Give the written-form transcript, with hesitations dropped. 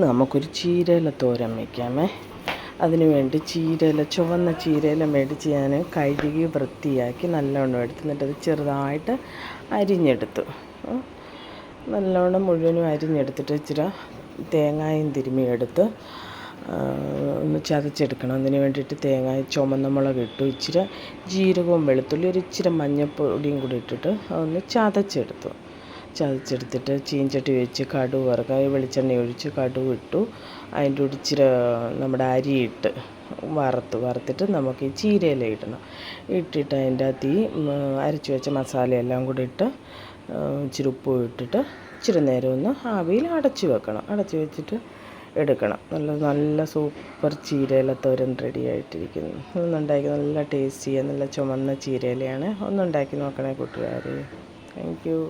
നമുക്കൊരു ചീരയില തോരൻ വയ്ക്കാമേ. അതിന് വേണ്ടി ചീരയില, ചുവന്ന ചീരയില മേടിച്ച് ഞാൻ കഴുകി വൃത്തിയാക്കി നല്ലവണ്ണം എടുത്ത് എന്നിട്ടത് ചെറുതായിട്ട് അരിഞ്ഞെടുത്തു. നല്ലവണ്ണം മുഴുവനും അരിഞ്ഞെടുത്തിട്ട് ഇച്ചിരി തേങ്ങായും തിരുമ്മിയെടുത്ത് ഒന്ന് ചതച്ചെടുക്കണം. അതിന് വേണ്ടിയിട്ട് തേങ്ങ, ചുമന്ന മുളക് ഇട്ടു, ഇച്ചിരി ജീരകവും വെളുത്തുള്ളി, ഒരു ഇച്ചിരി മഞ്ഞൾപ്പൊടിയും കൂടി ഇട്ടിട്ട് ഒന്ന് ചതച്ചെടുത്തിട്ട് ചീഞ്ചട്ടി വെച്ച് കടുക് വറുക്കുക. വെളിച്ചെണ്ണ ഒഴിച്ച് കടുക് ഇട്ടു. അതിൻ്റെ കൂടെ ഇച്ചിരി നമ്മുടെ അരിയിട്ട് വറുത്തിട്ട് നമുക്ക് ഈ ചീരയില ഇടണം. ഇട്ടിട്ട് അതിൻ്റെ അകത്ത് ഈ അരച്ച് വെച്ച മസാലയെല്ലാം കൂടി ഇട്ട് ഇച്ചിരി ഉപ്പും ഇട്ടിട്ട് ഇച്ചിരി നേരം ഒന്ന് ആവിയിൽ അടച്ച് വെക്കണം. അടച്ച് വെച്ചിട്ട് എടുക്കണം. നല്ല സൂപ്പർ ചീരയില തോരൻ റെഡി ആയിട്ടിരിക്കുന്നു. ഒന്നുണ്ടാക്കി നല്ല ടേസ്റ്റിയാണ്. നല്ല ചുമന്ന ചീരയിലയാണ്. ഒന്നുണ്ടാക്കി നോക്കണേ കൂട്ടുകാർ. Thank you.